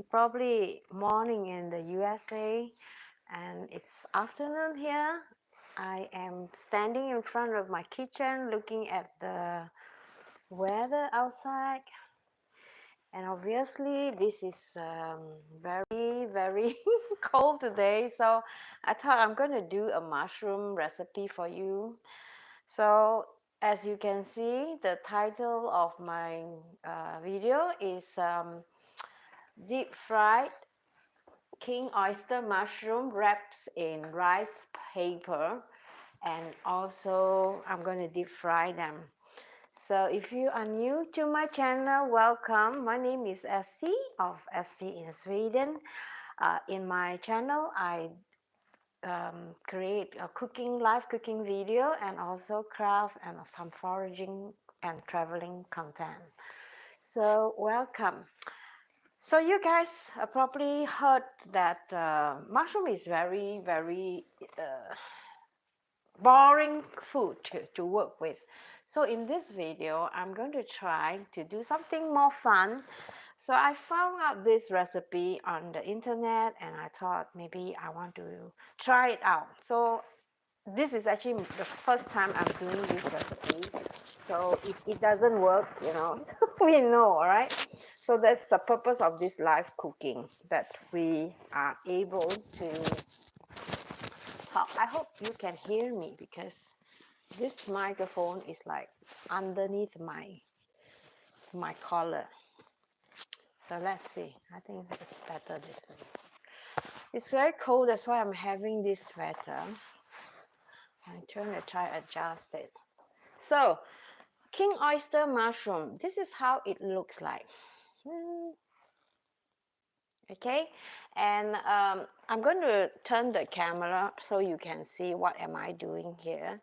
probably morning in the USA and it's afternoon here. I am standing in front of my kitchen looking at the weather outside, and obviously this is very cold today, so I thought I'm going to do a mushroom recipe for you. So as you can see, the title of my video is deep fried king oyster mushroom wraps in rice paper, and also I'm going to deep fry them. So if you are new to my channel, welcome. My name is Essie of Essie in Sweden. In my channel, I create a live cooking video and also craft and some foraging and traveling content. So welcome. So you guys probably heard that mushroom is very boring food to work with. So in this video, I'm going to try to do something more fun. So I found out this recipe on the internet and I thought maybe I want to try it out. So this is actually the first time I'm doing this recipe. So if it doesn't work, we know, all right? So that's the purpose of this live cooking, that we are able to talk. I hope you can hear me because this microphone is like underneath my collar. So let's see. I think it's better this way. It's very cold, that's why I'm having this sweater. I'm trying to adjust it. So king oyster mushroom, this is how it looks like. Okay, and I'm going to turn the camera so you can see what am I doing here.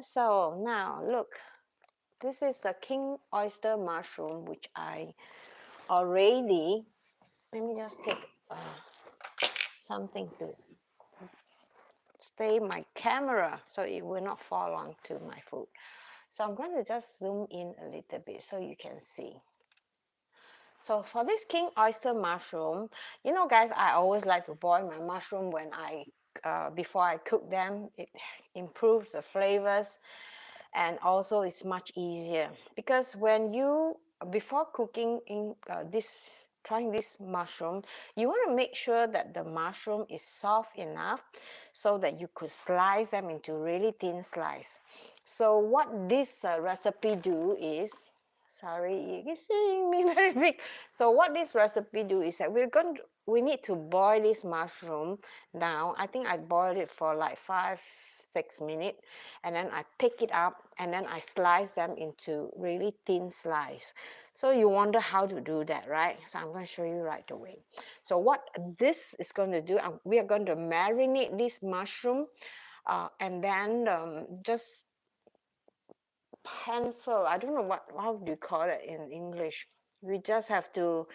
So now look, this is the king oyster mushroom which I already, let me just take something to stay my camera so it will not fall onto my food. So I'm going to just zoom in a little bit so you can see. So for this king oyster mushroom, guys, I always like to boil my mushroom when before I cook them. It improves the flavors and also it's much easier because when you, before cooking trying this mushroom, you want to make sure that the mushroom is soft enough so that you could slice them into really thin slice. So what this recipe do is, sorry, you're seeing me very big. So what this recipe do is that we need to boil this mushroom down. I think I boiled it for like 5-6 minutes, and then I pick it up and then I slice them into really thin slice. So you wonder how to do that, right? So I'm going to show you right away. So what this is going to do, we are going to marinate this mushroom and then just pencil, I don't know how do you call it in English. We just have to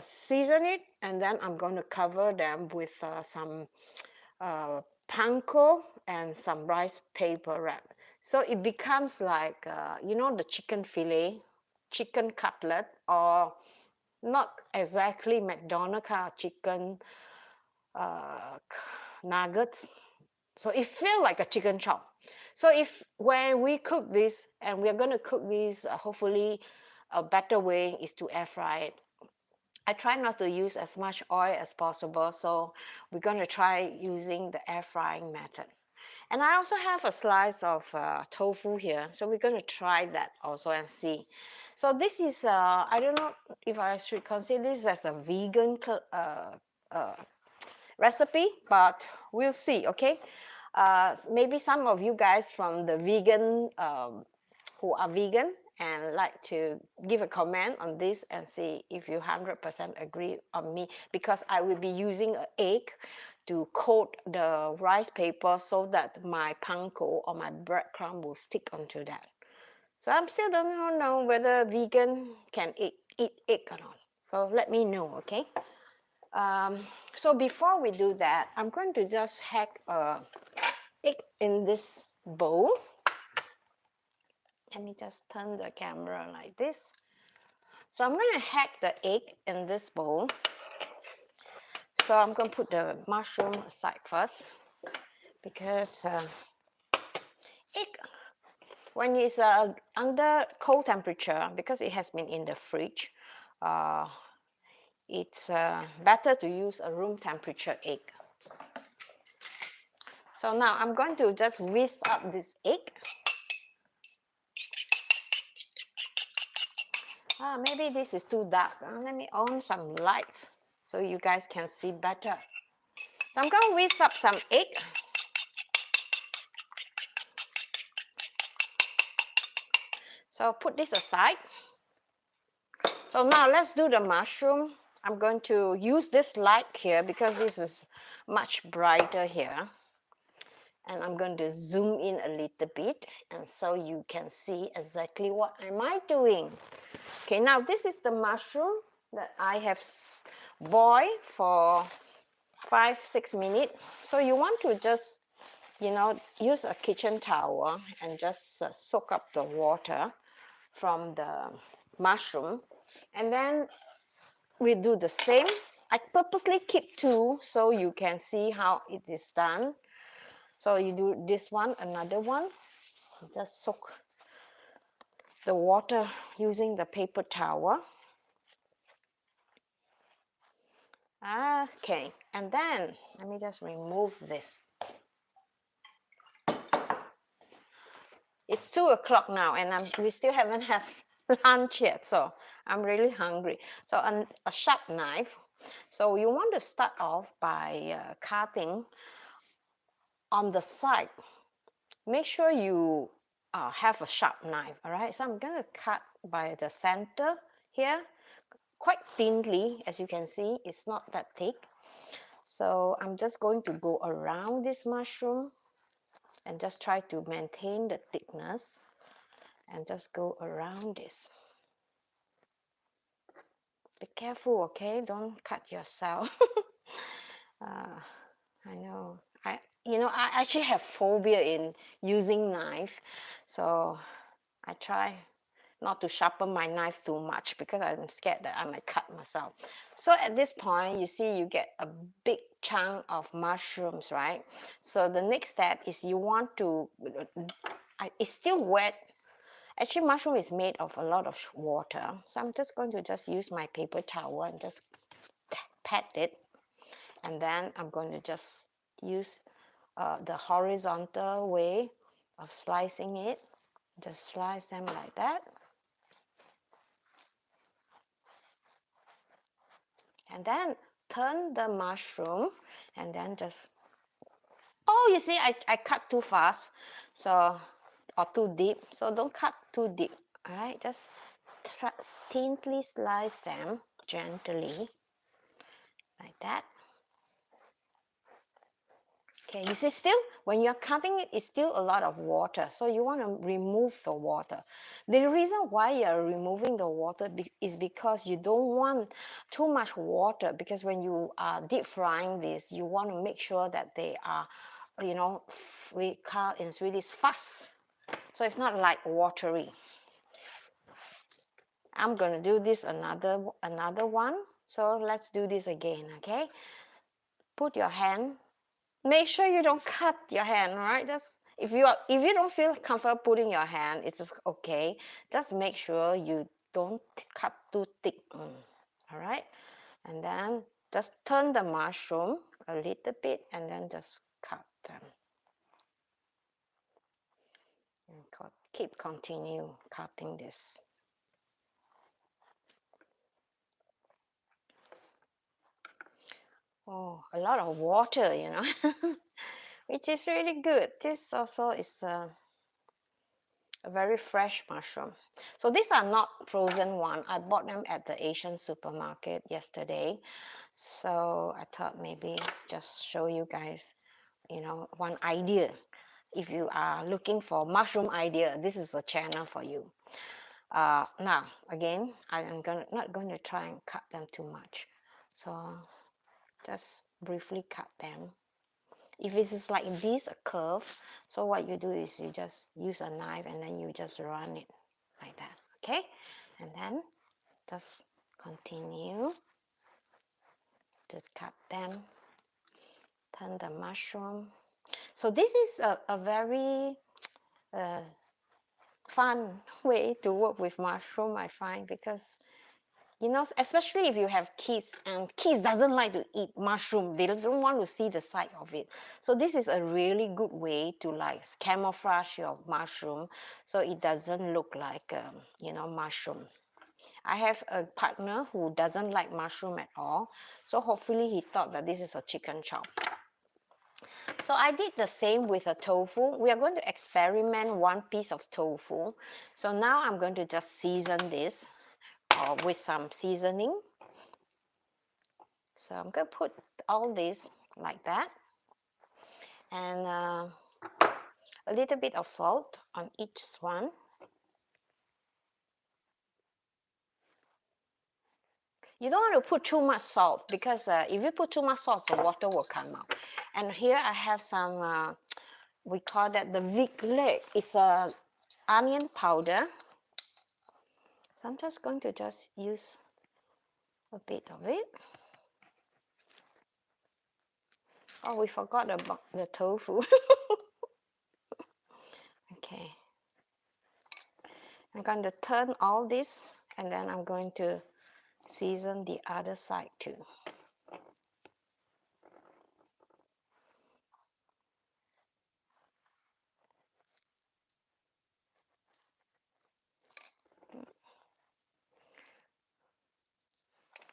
season it, and then I'm going to cover them with some panko and some rice paper wrap. So it becomes like, the chicken fillet, chicken cutlet, or not exactly McDonald's kind of chicken nuggets. So it feels like a chicken chop. So when we cook this, and we're going to cook this, hopefully a better way is to air fry it. I try not to use as much oil as possible, so we're going to try using the air frying method. And I also have a slice of tofu here, so we're going to try that also and see. So this is, I don't know if I should consider this as a vegan recipe, but we'll see, okay? Maybe some of you guys from the vegan, who are vegan and like to give a comment on this and see if you 100% agree on me, because I will be using an egg to coat the rice paper so that my panko or my breadcrumb will stick onto that. So I'm still don't know whether vegan can eat egg or not. So let me know, okay? So before we do that, I'm going to just hack a egg in this bowl. Let me just turn the camera like this. So I'm going to hack the egg in this bowl. So I'm going to put the mushroom aside first, because egg, when it's under cold temperature, because it has been in the fridge, it's better to use a room temperature egg. So now I'm going to just whisk up this egg. Maybe this is too dark. Let me on some lights so you guys can see better. So I'm going to whisk up some egg. So put this aside. So now let's do the mushroom. I'm going to use this light here because this is much brighter here. And I'm going to zoom in a little bit, and so you can see exactly what am I doing. Okay, now this is the mushroom that I have boiled for 5-6 minutes. So you want to just, use a kitchen towel and just soak up the water from the mushroom. And then we do the same. I purposely keep 2 so you can see how it is done. So you do this one, another one. Just soak the water using the paper towel. Okay, and then let me just remove this. It's 2 o'clock now, and we still haven't had lunch yet, so I'm really hungry. So a sharp knife. So you want to start off by cutting on the side. Make sure you have a sharp knife, all right? So I'm going to cut by the center here, quite thinly. As you can see, it's not that thick. So I'm just going to go around this mushroom and just try to maintain the thickness and just go around this. Be careful, okay? Don't cut yourself. I know. I actually have phobia in using knife, so I try not to sharpen my knife too much because I'm scared that I might cut myself. So at this point, you see you get a big chunk of mushrooms, right? So the next step is you want to, it's still wet. Actually, mushroom is made of a lot of water. So I'm just going to just use my paper towel and just pat it. And then I'm going to just use the horizontal way of slicing it. Just slice them like that. And then turn the mushroom and then just, oh, you see, I cut too fast, so, or too deep. So don't cut too deep, all right? Just thinly slice them gently, like that. Okay, you see still, when you're cutting it, it's still a lot of water. So you want to remove the water. The reason why you're removing the water is because you don't want too much water, because when you are deep frying this, you want to make sure that they are, we call in Swedish fast. So it's not like watery. I'm going to do this another one. So let's do this again, okay? Put your hand. Make sure you don't cut your hand, right? If you don't feel comfortable putting your hand, it's just okay. Just make sure you don't cut too thick. All right, and then just turn the mushroom a little bit, and then just cut them. And continue cutting this. Oh, a lot of water, which is really good. This also is a very fresh mushroom. So these are not frozen one. I bought them at the Asian supermarket yesterday. So I thought maybe just show you guys, one idea. If you are looking for mushroom idea, this is the channel for you. Now, again, I'm not going to try and cut them too much. So just briefly cut them. If it is like this, a curve, so what you do is you just use a knife and then you just run it like that, okay? And then just continue to cut them. Turn the mushroom. So this is a very fun way to work with mushroom, I find, because you know, especially if you have kids and kids doesn't like to eat mushroom, they don't want to see the side of it. So this is a really good way to like camouflage your mushroom so it doesn't look like you know, mushroom. I have a partner who doesn't like mushroom at all, so hopefully he thought that this is a chicken chop. So I did the same with a tofu. We are going to experiment one piece of tofu. So now I'm going to just season this with some seasoning. So I'm going to put all this like that. And a little bit of salt on each one. You don't want to put too much salt because if you put too much salt, the water will come out. And here I have some, we call that the Vic leg. It's a onion powder. So I'm just going to just use a bit of it. Oh, we forgot about the tofu. Okay. I'm going to turn all this and then I'm going to season the other side too.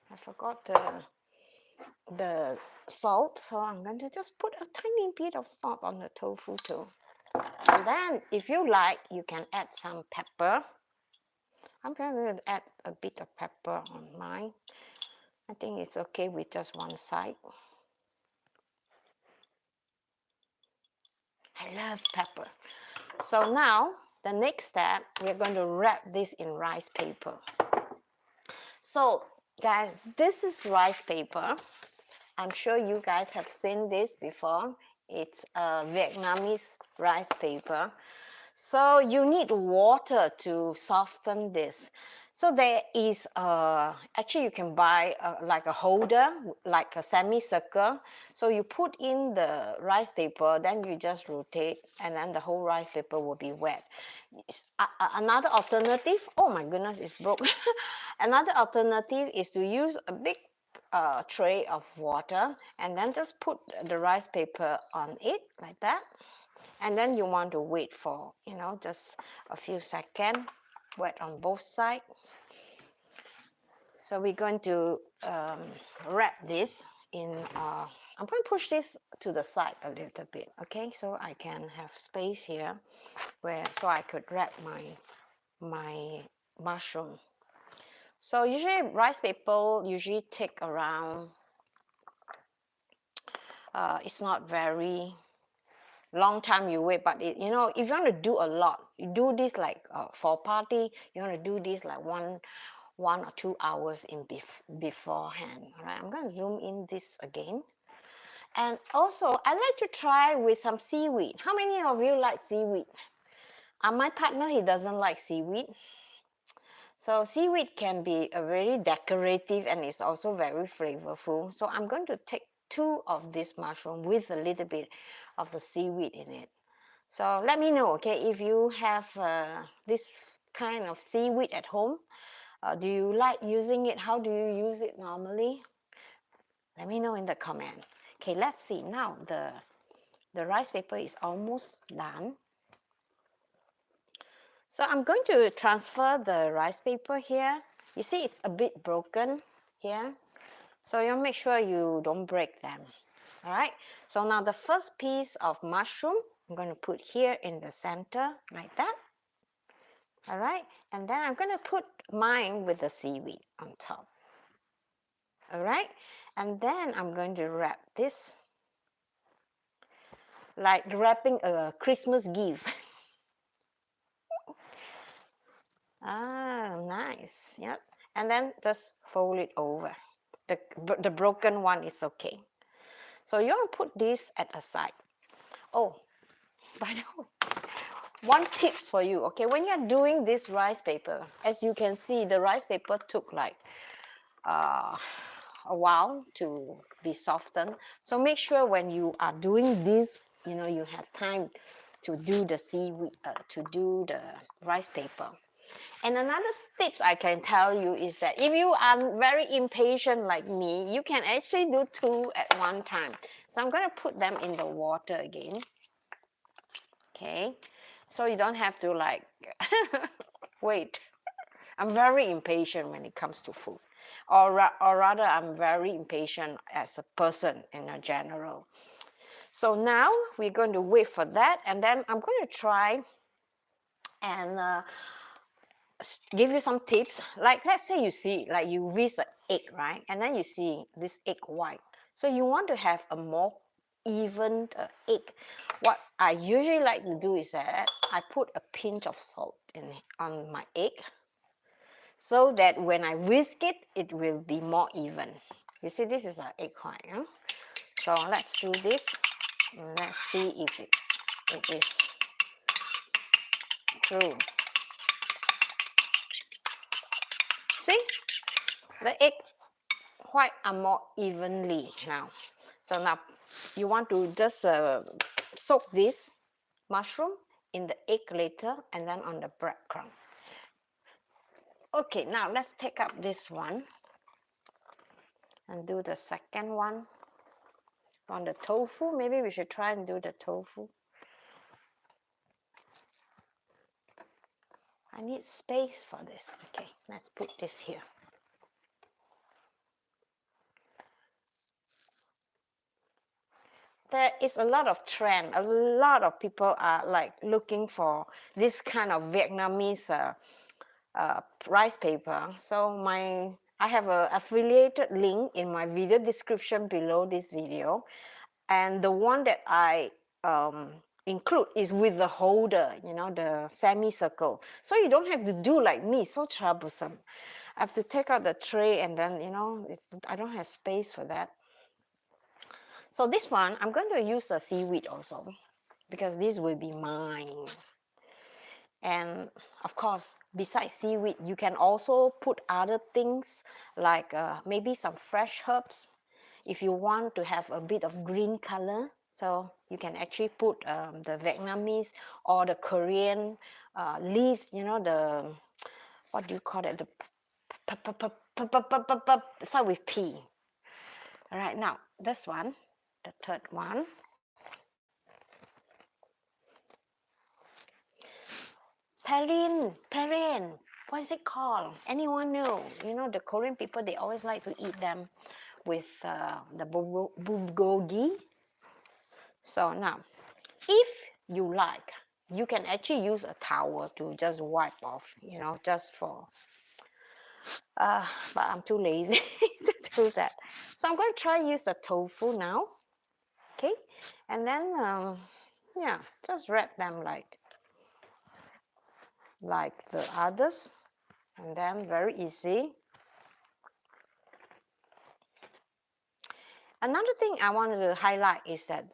I forgot the salt, so I'm going to just put a tiny bit of salt on the tofu too. And then if you like, you can add some pepper. I'm going to add a bit of pepper on mine. I think it's okay with just one side. I love pepper. So now the next step, we're going to wrap this in rice paper. So guys, this is rice paper. I'm sure you guys have seen this before. It's a Vietnamese rice paper. So you need water to soften this. So there is actually you can buy like a holder, like a semicircle. So you put in the rice paper, then you just rotate, and then the whole rice paper will be wet. Another alternative, oh my goodness, it's broke. Another alternative is to use a big tray of water and then just put the rice paper on it like that. And then you want to wait for, you know, just a few seconds, wet on both sides. So we're going to wrap this in, I'm going to push this to the side a little bit, okay? So I can have space here so I could wrap my mushroom. So usually rice paper usually take around, it's not very long time you wait, but you know, if you want to do a lot, you do this like for a party, you want to do this like one or 2 hours in beforehand. All right, I'm going to zoom in this again. And also I like to try with some seaweed. How many of you like seaweed? My partner, he doesn't like seaweed. So seaweed can be a very decorative and it's also very flavorful. So I'm going to take 2 of this mushroom with a little bit of the seaweed in it. So let me know, okay, if you have this kind of seaweed at home. Do you like using it? How do you use it normally? Let me know in the comment. Okay, let's see. Now the rice paper is almost done. So I'm going to transfer the rice paper here. You see it's a bit broken here. So you make sure you don't break them. All right. So now the first piece of mushroom, I'm going to put here in the center like that. All right. And then I'm going to put mine with the seaweed on top. All right. And then I'm going to wrap this like wrapping a Christmas gift. Ah, nice. Yep. And then just fold it over. The broken one is okay. So you want to put this at a side. Oh, by the way, one tips for you, okay? When you're doing this rice paper, as you can see, the rice paper took like a while to be softened. So make sure when you are doing this, you know, you have time to do the seaweed, to do the rice paper. And another tips I can tell you is that if you are very impatient like me, you can actually do 2 at one time. So I'm going to put them in the water again. Okay, so you don't have to like wait. I'm very impatient when it comes to food, or rather I'm very impatient as a person in a general. So now we're going to wait for that, and then I'm going to try and give you some tips. Like, let's say you see, like you whisk an egg, right? And then you see this egg white. So you want to have a more even egg. What I usually like to do is that I put a pinch of salt on my egg, so that when I whisk it, it will be more even. You see, this is an egg white. Huh? So let's do this. Let's see if it is true. See, the egg white are more evenly now. So now you want to just soak this mushroom in the egg later, and then on the breadcrumb. Okay, now let's take up this one and do the second one on the tofu. Maybe we should try and do the tofu. I need space for this. Okay, let's put this here. There is a lot of trend. A lot of people are like looking for this kind of Vietnamese rice paper. So I have an affiliated link in my video description below this video, and the one that I include is with the holder, you know, the semicircle. So you don't have to do like me, so troublesome. I have to take out the tray, and then, you know, I don't have space for that. So this one, I'm going to use a seaweed also, because this will be mine. And of course, besides seaweed, you can also put other things like maybe some fresh herbs if you want to have a bit of green color. So you can actually put the Vietnamese or the Korean leaves, you know, the, what do you call it? The start with P. All right, now this one, the third one. Perin, what is it called? Anyone know? You know, the Korean people, they always like to eat them with the bulgogi. So now, if you like, you can actually use a towel to just wipe off, you know, just for, but I'm too lazy to do that. So I'm going to try use the tofu now, okay? And then, yeah, just wrap them like the others, and then very easy. Another thing I wanted to highlight is that,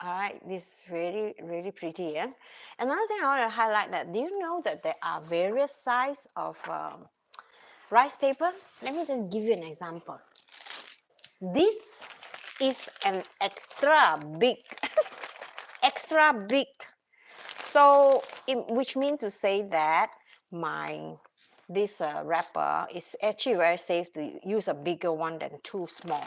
all right, this is really, really pretty. Yeah? Another thing I want to highlight that, do you know that there are various sizes of rice paper? Let me just give you an example. This is an extra big, extra big. So, which means to say that this wrapper is actually very safe to use a bigger one than too small.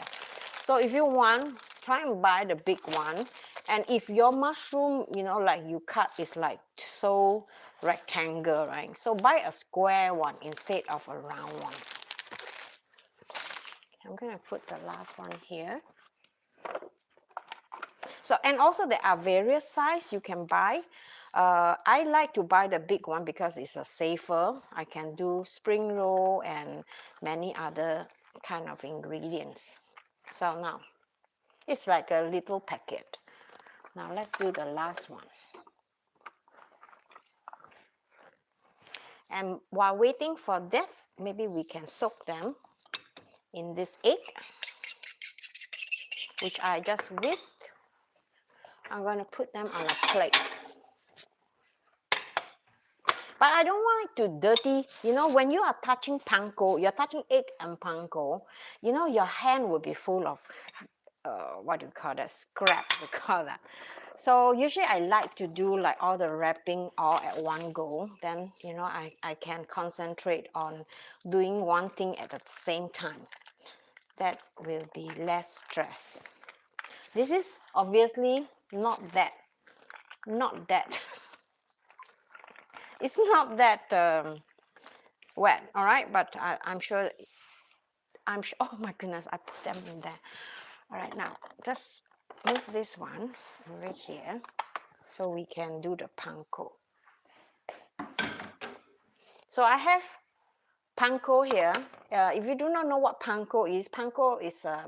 So if you want, try and buy the big one. And if your mushroom, you know, like you cut is like so rectangle, right? So buy a square one instead of a round one. I'm going to put the last one here. So, and also there are various sizes you can buy. I like to buy the big one because it's a safer. I can do spring roll and many other kind of ingredients. So now, it's like a little packet. Now let's do the last one. And while waiting for that, maybe we can soak them in this egg, which I just whisked. I'm going to put them on a plate. But I don't want it to dirty. You know, when you are touching panko, you're touching egg and panko, you know, your hand will be full of, what do you call that? Scrap, we call that. So usually I like to do like all the wrapping all at one go. Then, you know, I can concentrate on doing one thing at the same time. That will be less stress. This is obviously not that it's not that wet, all right, but I'm sure, oh my goodness, I put them in there. All right, now just move this one over here so we can do the panko. So I have panko here. If you do not know what panko is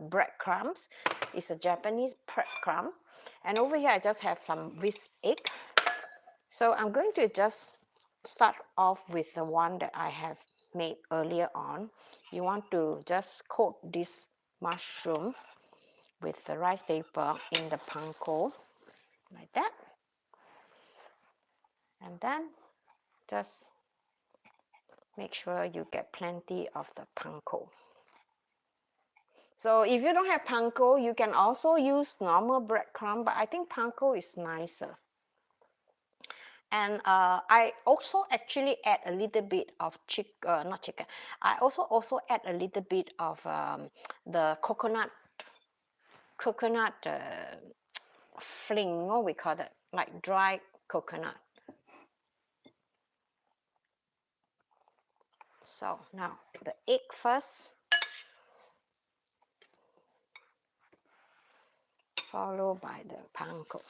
breadcrumbs. It's a Japanese breadcrumb. And over here I just have some whisked egg. So I'm going to just start off with the one that I have made earlier on. You want to just coat this mushroom with the rice paper in the panko, like that. And then just make sure you get plenty of the panko. So if you don't have panko, you can also use normal breadcrumb, but I think panko is nicer. And I also actually add a little bit of not chicken. I also add a little bit of the coconut fling, what we call that, like dry coconut. So now the egg first, followed by the panko.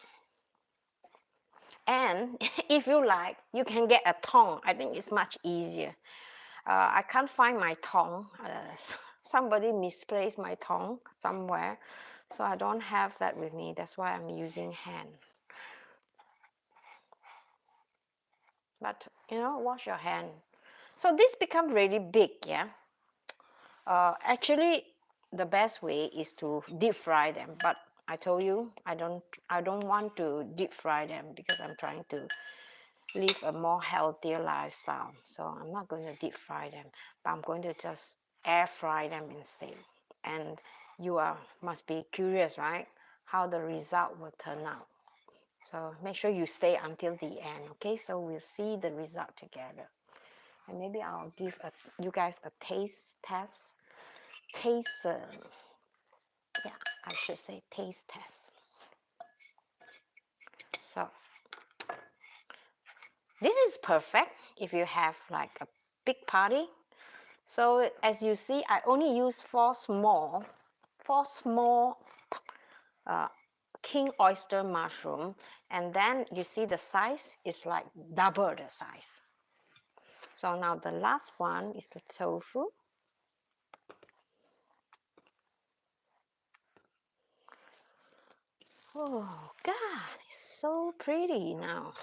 And if you like, you can get a tong. I think it's much easier. I can't find my tong. Somebody misplaced my tong somewhere, so I don't have that with me. That's why I'm using hand. But you know, wash your hand. So this becomes really big, yeah. Actually, the best way is to deep fry them. But I told you I don't want to deep fry them because I'm trying to live a more healthier lifestyle. So I'm not going to deep fry them, but I'm going to just air fry them instead. And you must be curious, right? How the result will turn out. So make sure you stay until the end, okay? So we'll see the result together. And maybe I'll give you guys a taste test. Yeah, I should say taste test. So this is perfect if you have like a big party. So as you see, I only use four small king oyster mushroom, and then you see the size is like double the size. So now the last one is the tofu. Oh God, it's so pretty now.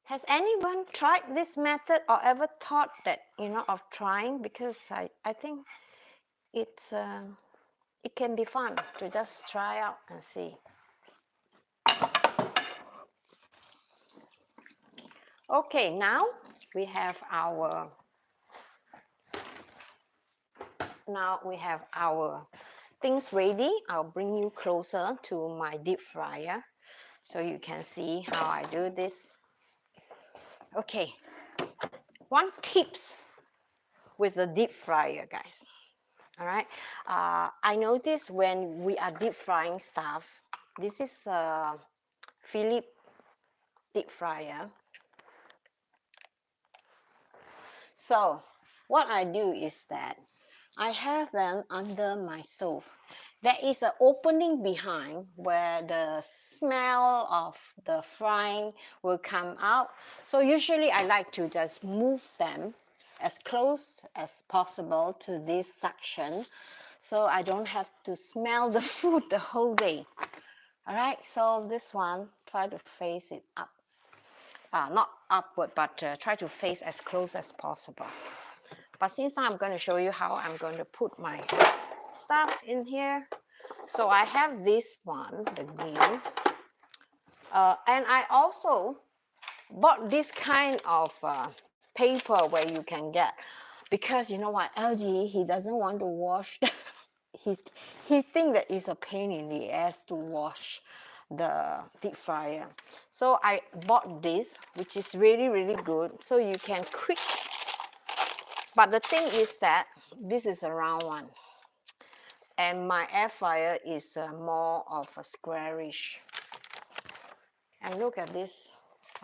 Has anyone tried this method or ever thought that, you know, of trying? Because I think it can be fun to just try out and see. Okay, now we have our things ready. I'll bring you closer to my deep fryer so you can see how I do this. Okay, one tips with the deep fryer, guys. All right, I notice when we are deep frying stuff, this is a Philips deep fryer. So what I do is that I have them under my stove. There is an opening behind where the smell of the frying will come out. So usually I like to just move them as close as possible to this section so I don't have to smell the food the whole day. All right, so this one, try to face it up. Not upward, but try to face as close as possible. But since I'm going to show you how I'm going to put my stuff in here. So I have this one, the grill. And I also bought this kind of paper where you can get, because you know what, LG, he doesn't want to wash. he think that it's a pain in the ass to wash the deep fryer. So I bought this, which is really, really good. So you can quick, but the thing is that this is a round one. And my air fryer is more of a squarish. And look at this.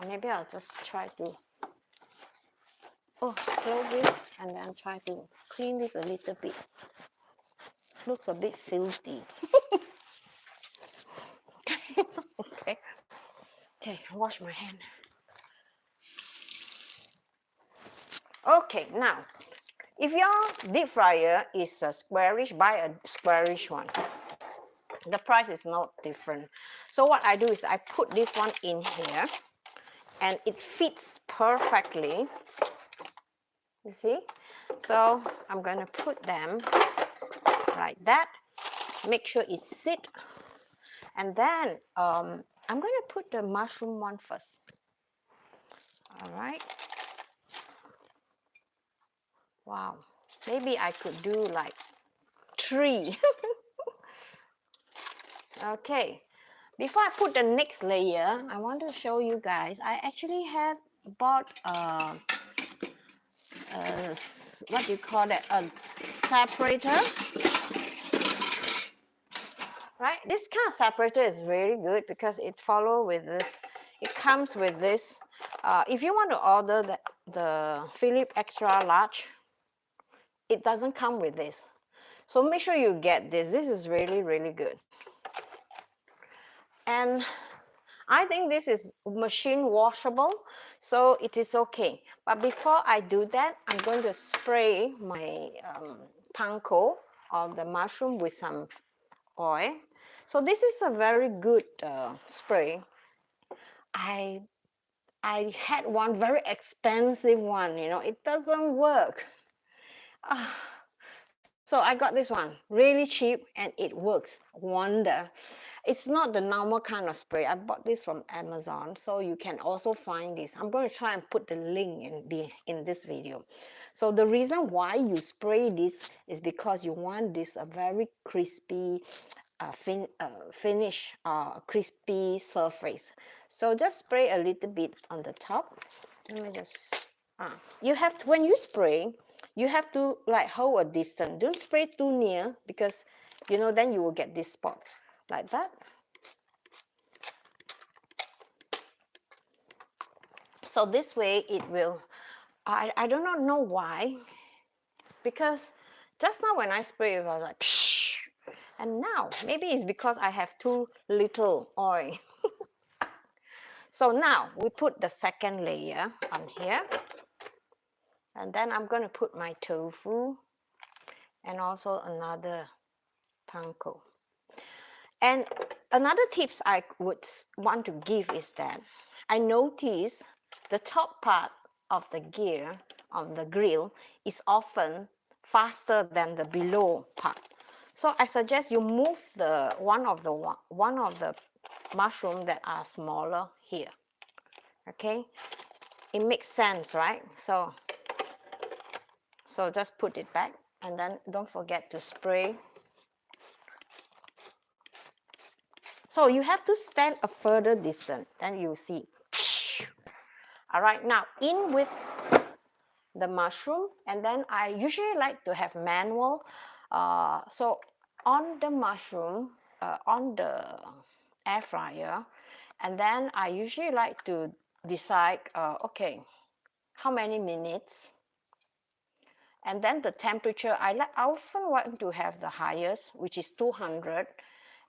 Maybe I'll just try to close this and then try to clean this a little bit. Looks a bit filthy. Okay. Okay, wash my hand. Okay, now, if your deep fryer is a squarish, buy a squarish one. The price is not different. So what I do is I put this one in here, and it fits perfectly. You see? So I'm going to put them like that. Make sure it sits. And then I'm going to put the mushroom one first. All right. Wow. Maybe I could do like 3. Okay. Before I put the next layer, I want to show you guys. I actually have bought what do you call that? A separator. Right? This kind of separator is really good because it follows with this. It comes with this. If you want to order the Philips extra large, it doesn't come with this. So make sure you get this. This is really, really good. And I think this is machine washable, so it is okay. But before I do that, I'm going to spray my panko or the mushroom with some oil. So this is a very good spray. I had one very expensive one, you know, it doesn't work. So I got this one, really cheap, and it works wonder. It's not the normal kind of spray. I bought this from Amazon, so you can also find this. I'm going to try and put the link in this video. So the reason why you spray this is because you want this a very crispy finish, crispy surface. So just spray a little bit on the top. Let me just, you have to, when you spray, you have to like hold a distance. Don't spray too near, because you know then you will get this spot like that. So this way it will, I do not know why, because just now when I spray it was like psh, and now maybe it's because I have too little oil. So now we put the second layer on here, and then I'm going to put my tofu and also another panko. And another tips I would want to give is that I notice the top part of the gear of the grill is often faster than the below part. So I suggest you move the one of the mushroom that are smaller here. Okay, it makes sense, right? So just put it back, and then don't forget to spray. So you have to stand a further distance, then you see. All right, now in with the mushroom, and then I usually like to have manual. So on the mushroom, on the air fryer, and then I usually like to decide, okay, how many minutes, and then the temperature. I often want to have the highest, which is 200,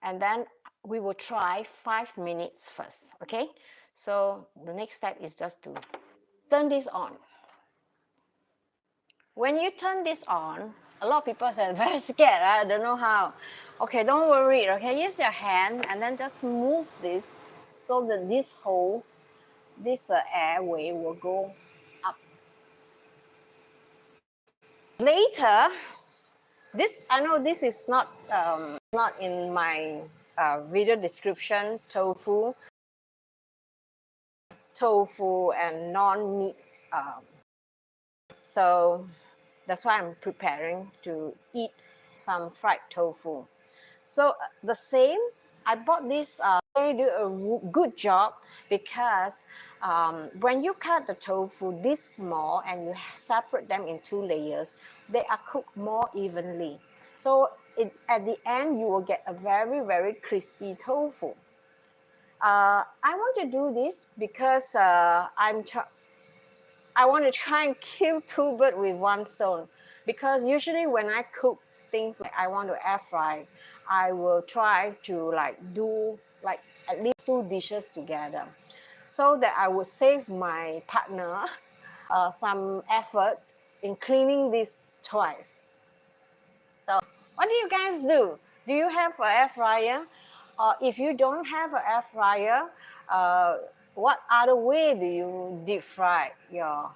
and then we will try 5 minutes first. Okay, so the next step is just to turn this on. When you turn this on, a lot of people say, very scared, I don't know how. Okay, don't worry, okay, use your hand and then just move this so that this hole, this airway will go up. Later, This, I know this is not in my video description, tofu and non-meats. So that's why I'm preparing to eat some fried tofu. So the same, I bought this, really do a good job because when you cut the tofu this small and you separate them in 2 layers, they are cooked more evenly. So at the end, you will get a very, very crispy tofu. I want to do this because I want to try and kill 2 birds with 1 stone. Because usually when I cook things like I want to air fry, I will try to do at least 2 dishes together, so that I would save my partner some effort in cleaning this twice. So what do you guys do? Do you have an air fryer? Or if you don't have an air fryer, what other way do you deep fry your?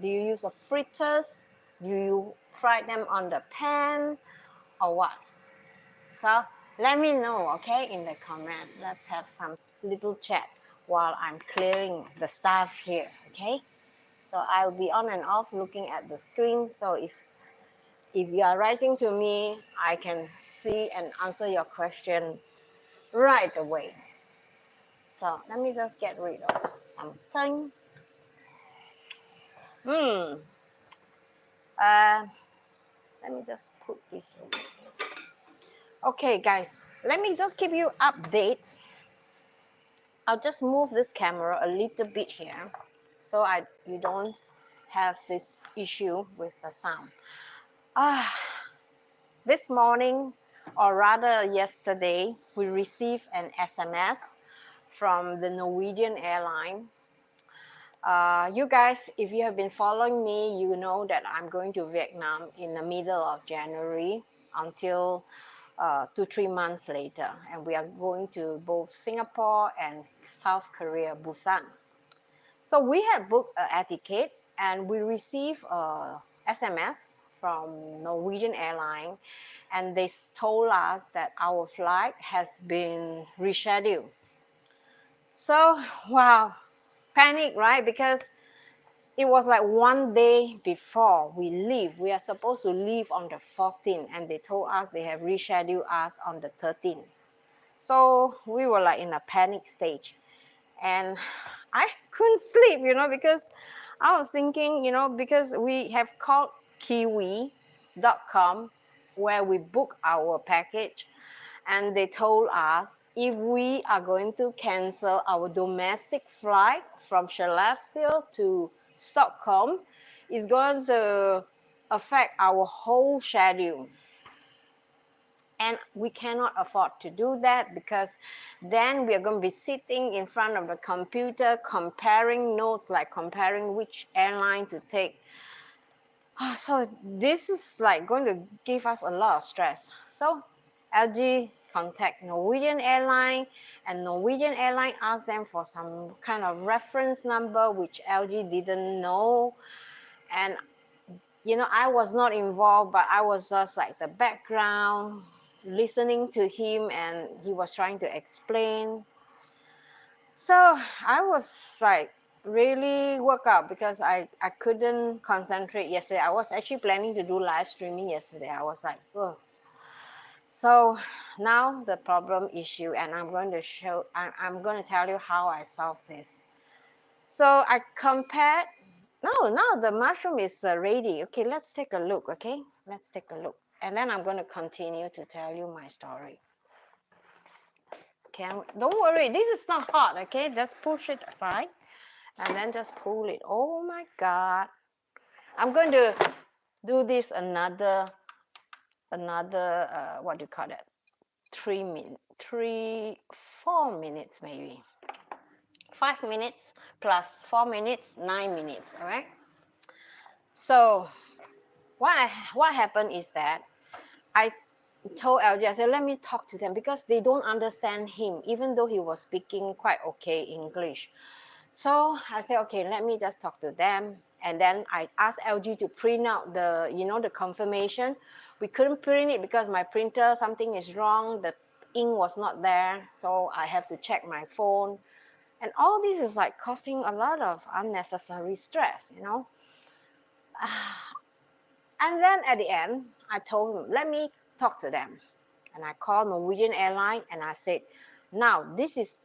Do you use a fritters? Do you fry them on the pan or what? So let me know, okay, in the comment. Let's have some little chat while I'm clearing the stuff here, okay? So I'll be on and off looking at the screen. So if you are writing to me, I can see and answer your question right away. So let me just get rid of something. Let me just put this in. Okay, guys, let me just keep you updated. I'll just move this camera a little bit here so you don't have this issue with the sound. This morning, or rather yesterday, we received an SMS from the Norwegian airline. You guys, if you have been following me, you know that I'm going to Vietnam in the middle of January until 2-3 months later. And we are going to both Singapore and South Korea, Busan. So we had booked a ticket and we received a SMS from Norwegian airline, and they told us that our flight has been rescheduled. So, wow, panic, right? Because it was like 1 day before we leave. We are supposed to leave on the 14th, and they told us they have rescheduled us on the 13th. So we were like in a panic stage. And I couldn't sleep, because I was thinking, because we have called kiwi.com where we book our package, and they told us if we are going to cancel our domestic flight from Skellefteå to Stockholm, it's going to affect our whole schedule. And we cannot afford to do that, because then we are going to be sitting in front of the computer comparing notes, like comparing which airline to take. So this is like going to give us a lot of stress. So LG contact Norwegian airline, and Norwegian airline asked them for some kind of reference number, which LG didn't know. And I was not involved, but I was just like the background, listening to him, and he was trying to explain. So I was like really worked out because I couldn't concentrate yesterday. I was actually planning to do live streaming yesterday. I was like, oh. So now the problem issue, and I'm going to tell you how I solved this. So I compared. No, the mushroom is ready. Okay, let's take a look, okay? Let's take a look. And then I'm going to continue to tell you my story. Okay, don't worry, this is not hot, okay? Just push it aside and then just pull it. Oh my God. I'm going to do this another, what do you call it? 4 minutes maybe. 5 minutes plus 4 minutes, 9 minutes, all right? So what happened is that I told LG, I said, let me talk to them, because they don't understand him, even though he was speaking quite okay English. So I said, okay, let me just talk to them. And then I asked LG to print out the confirmation, We couldn't print it because my printer, something is wrong. The ink was not there. So I have to check my phone. And all this is like causing a lot of unnecessary stress, you know. And then at the end, I told him, let me talk to them. And I called Norwegian Airline and I said, now this is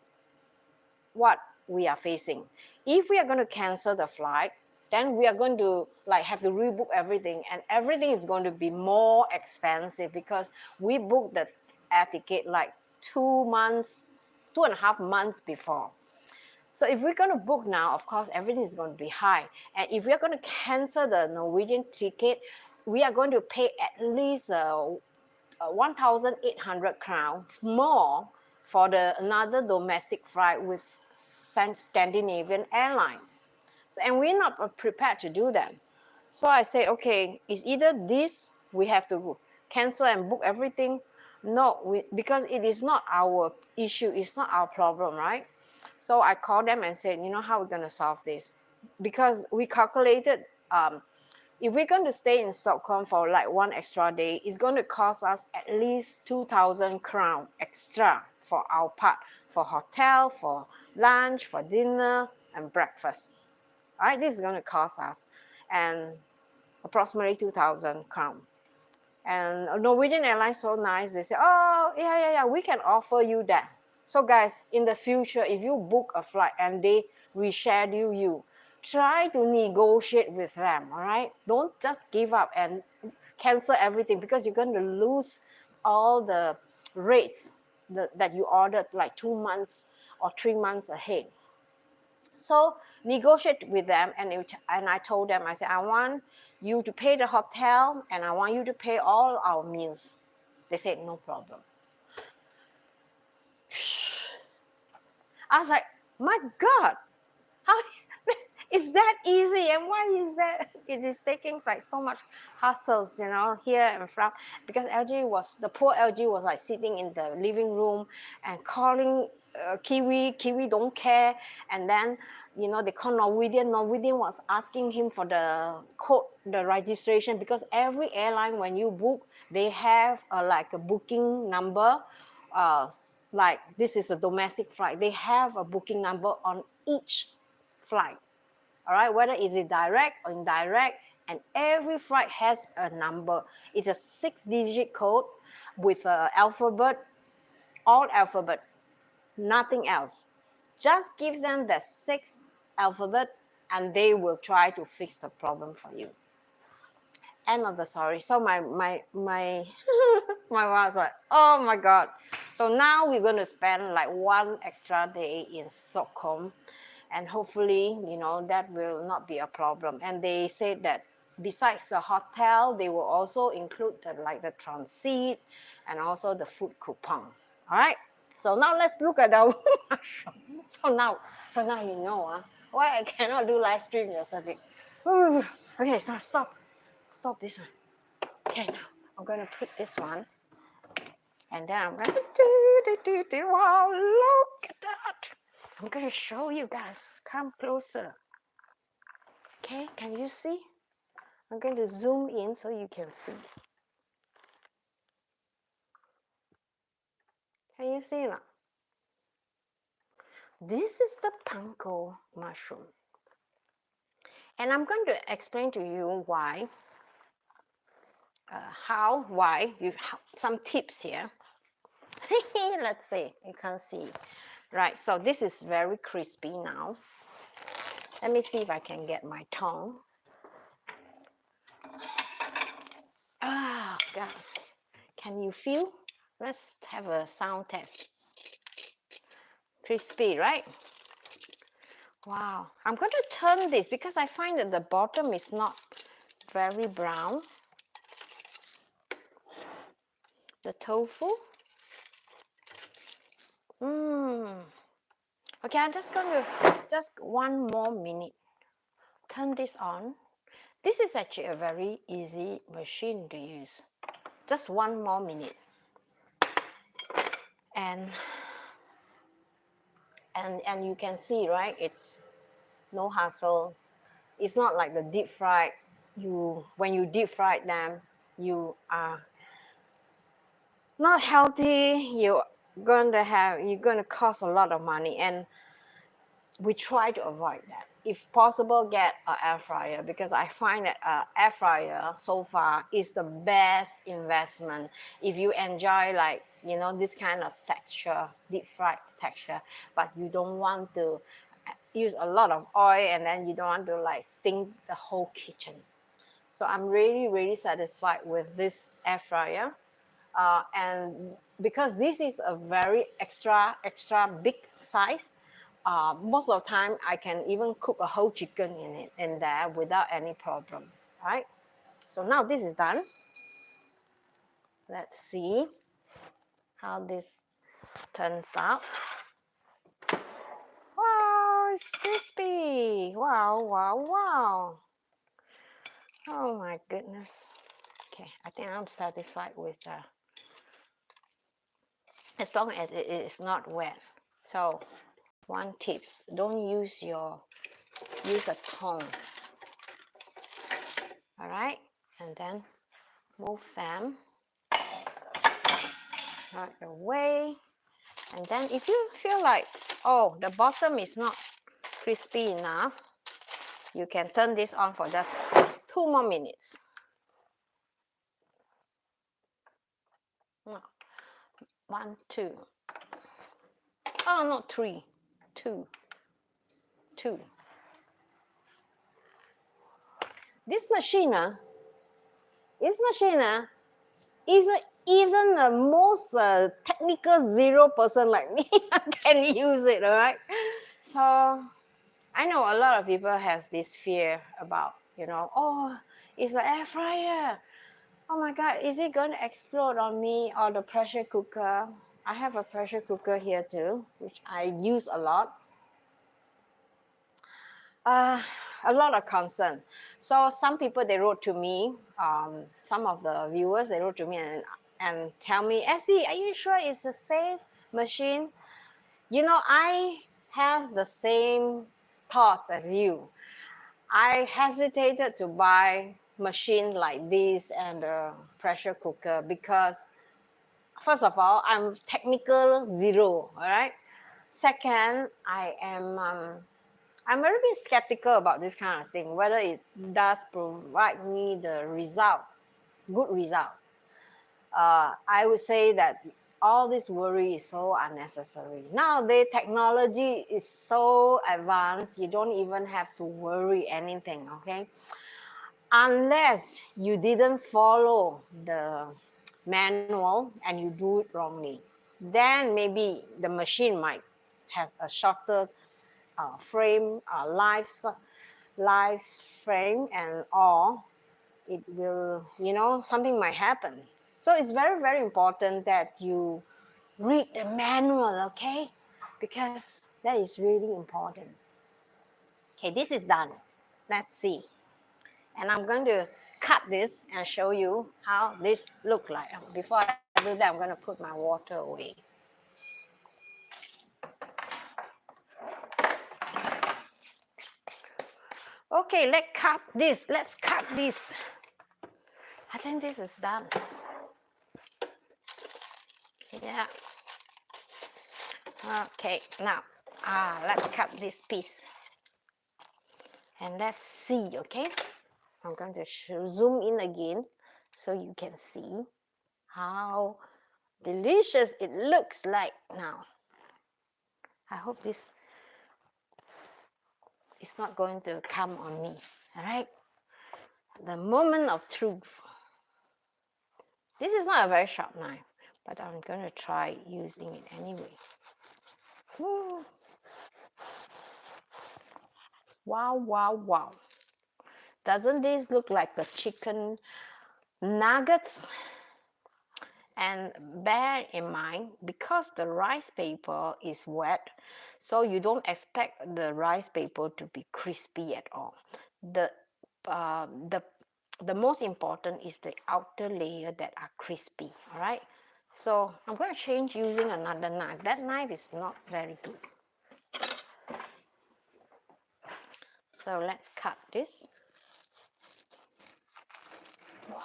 what we are facing. If we are going to cancel the flight, then we are going to like have to rebook everything, and everything is going to be more expensive because we booked the air ticket like 2.5 months before. So if we're going to book now, of course, everything is going to be high. And if we're going to cancel the Norwegian ticket, we are going to pay at least 1,800 crowns more for another domestic flight with Scandinavian airline. So, and we're not prepared to do that. So I said, okay, it's either this, we have to cancel and book everything. No, because it is not our issue, it's not our problem, right? So I called them and said, you know how we're going to solve this? Because we calculated if we're going to stay in Stockholm for like one extra day, it's going to cost us at least 2,000 crowns extra for our part, for hotel, for lunch, for dinner, and breakfast. All right, this is going to cost us and approximately 2,000 crowns. And Norwegian Airlines so nice. They say, oh, yeah, we can offer you that. So guys, in the future, if you book a flight and they reschedule you, try to negotiate with them, all right? Don't just give up and cancel everything because you're going to lose all the rates that you ordered like 2 months or 3 months ahead. So negotiate with them, and I told them, I said, I want you to pay the hotel and I want you to pay all our meals. They said, no problem. I was like, my God, how is that easy? And why is that? It is taking like so much hassles, you know, here and from, because the poor LG was like sitting in the living room and calling Kiwi don't care. And then, you know, they call Norwegian was asking him for the code, the registration, because every airline, when you book, they have like a booking number. Like this is a domestic flight, they have a booking number on each flight. All right, whether is it direct or indirect, and every flight has a number. It's a 6-digit code with an alphabet, all alphabet, nothing else. Just give them the 6 alphabet and they will try to fix the problem for you. End of the story. So my my wife was like, oh my God. So now we're going to spend like 1 extra day in Stockholm, and hopefully, you know, that will not be a problem. And they said that besides the hotel, they will also include like the transit and also the food coupon. All right. So now let's look at our mushroom. So now you know why I cannot do live stream yesterday. Okay, so stop this one. Okay, now I'm going to put this one, and then I'm going to wow, look at that. I'm going to show you guys. Come closer. Okay, can you see? I'm going to zoom in so you can see. Can you see now? This is the Panko mushroom. And I'm going to explain to you why, some tips here. Let's see, you can see. Right, so this is very crispy now. Let me see if I can get my tongue. Oh, God. Can you feel? Let's have a sound test. Crispy, right? Wow. I'm going to turn this because I find that the bottom is not very brown. The tofu. Okay, I'm just going to, just 1 more minute. Turn this on. This is actually a very easy machine to use. Just 1 more minute. And you can see, right? It's no hassle. It's not like the deep fried. When you deep fry them, you are not healthy, you're going to cost a lot of money, and we try to avoid that. If possible, get an air fryer, because I find that air fryer so far is the best investment if you enjoy, like, this kind of texture, deep fried texture, but you don't want to use a lot of oil, and then you don't want to like stink the whole kitchen. So I'm really, really satisfied with this air fryer. And because this is a very extra big size, most of the time I can even cook a whole chicken in there without any problem, right? So now this is done. Let's see how this turns out. Wow, it's crispy. Wow, wow, wow. Oh my goodness. Okay, I think I'm satisfied with that. As long as it is not wet. So one tips, don't use a tongue. All right, and then move them out the way. And then if you feel like, oh, the bottom is not crispy enough, you can turn this on for just 2 more minutes. No. 1, 2. Oh, not 3. 2. 2. This machine isn't even the most technical 0% like me can use it, all right? So I know a lot of people has this fear about, oh, it's an air fryer. Oh my God, is it going to explode on me, or the pressure cooker? I have a pressure cooker here too, which I use a lot. A lot of concern. So some people, they wrote to me, some of the viewers, they wrote to me and tell me, Essie, are you sure it's a safe machine? I have the same thoughts as you. I hesitated to buy machine like this and a pressure cooker because, first of all, I'm technical 0, all right? Second, I'm a little bit skeptical about this kind of thing, whether it does provide me the good result. I would say that all this worry is so unnecessary. Nowadays, technology is so advanced, you don't even have to worry anything, okay? Unless you didn't follow the manual and you do it wrongly, then maybe the machine might have a shorter frame, life frame, and all. It will, something might happen. So it's very, very important that you read the manual, okay? Because that is really important. Okay, this is done. Let's see. And I'm going to cut this and show you how this look like. Before I do that, I'm going to put my water away. Okay, let's cut this. I think this is done. Yeah. Okay, now let's cut this piece. And let's see, okay? I'm going to zoom in again so you can see how delicious it looks like now. I hope this is not going to come on me, all right? The moment of truth. This is not a very sharp knife, but I'm going to try using it anyway. Woo. Wow, wow, wow. Doesn't this look like the chicken nuggets? And bear in mind, because the rice paper is wet, so you don't expect the rice paper to be crispy at all. The most important is the outer layer that are crispy, all right? So I'm going to change using another knife. That knife is not very good. So let's cut this. Wow.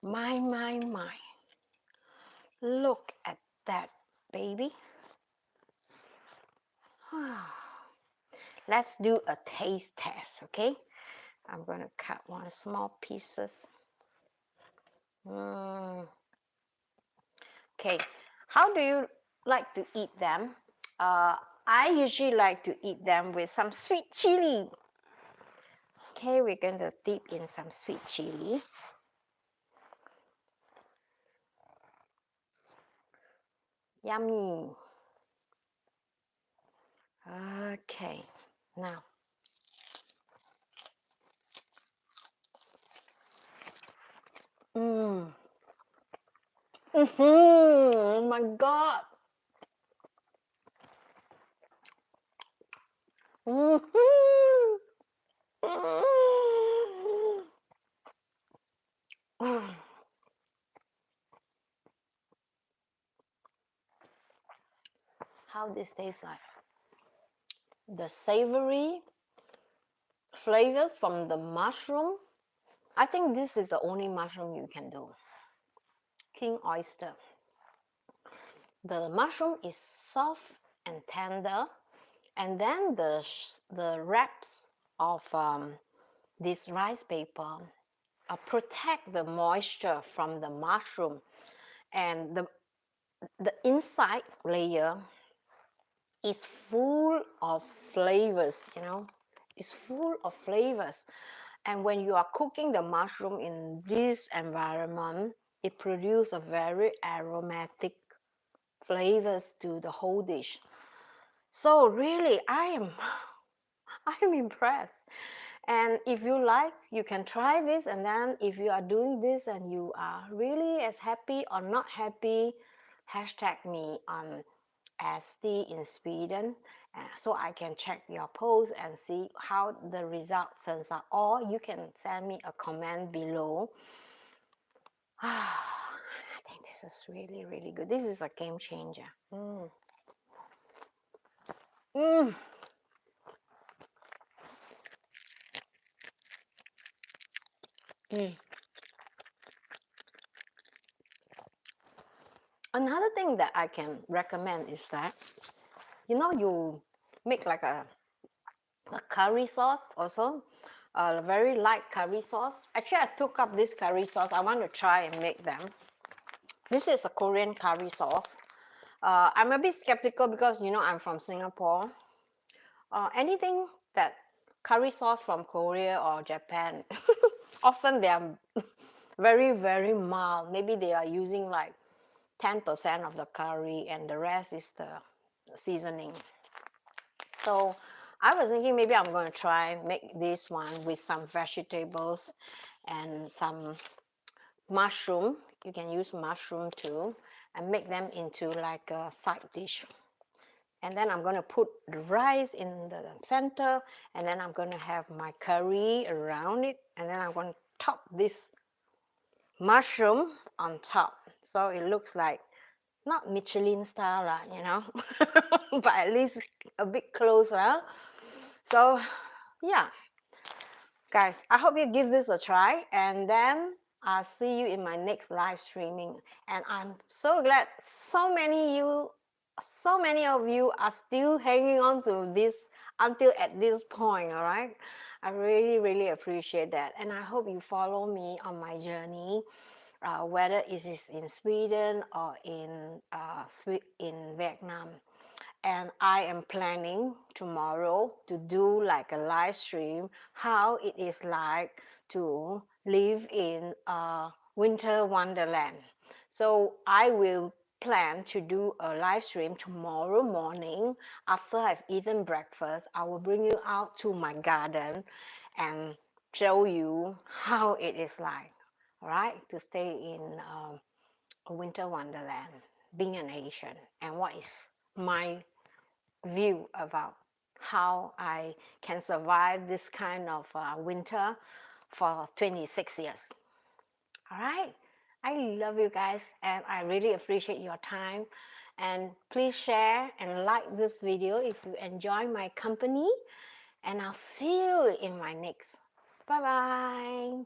My. Look at that, baby. Let's do a taste test, okay? I'm going to cut one small pieces. Okay, how do you like to eat them? I usually like to eat them with some sweet chili. Okay, we're going to dip in some sweet chili. Yummy. Okay, now. Oh my God. How this tastes like? The savory flavors from the mushroom. I think this is the only mushroom you can do. King oyster. The mushroom is soft and tender, and then the wraps of this rice paper protect the moisture from the mushroom, and the inside layer is full of flavors, it's full of flavors. And when you are cooking the mushroom in this environment, it produces a very aromatic flavors to the whole dish. So really, I am impressed. And if you like, you can try this. And then if you are doing this and you are really as happy or not happy, hashtag me on SD in Sweden, so I can check your post and see how the results turns out. Or you can send me a comment below. I think this is really, really good. This is a game changer. Another thing that I can recommend is that, you make like a curry sauce also, a very light curry sauce. Actually, I took up this curry sauce. I want to try and make them. This is a Korean curry sauce. I'm a bit skeptical because, I'm from Singapore. Anything that curry sauce from Korea or Japan, often they are very, very mild. Maybe they are using like 10% of the curry and the rest is the seasoning. So I was thinking maybe I'm going to try make this one with some vegetables and some mushroom. You can use mushroom too, and make them into like a side dish. And then I'm going to put the rice in the center, and then I'm going to have my curry around it, and then I'm going to top this mushroom on top. So it looks like not Michelin star, but at least a bit closer. So yeah, guys, I hope you give this a try, and then I'll see you in my next live streaming. And I'm so glad so many of you are still hanging on to this until at this point. All right, I really, really appreciate that, and I hope you follow me on my journey, whether it is in Sweden or in Vietnam. And I am planning tomorrow to do like a live stream how it is like to live in a winter wonderland. So I will plan to do a live stream tomorrow morning after I've eaten breakfast. I will bring you out to my garden and show you how it is like, all right, to stay in a winter wonderland, being an Asian, and what is my view about how I can survive this kind of winter for 26 years. All right, I love you guys, and I really appreciate your time. And please share and like this video if you enjoy my company, and I'll see you in my next. Bye bye.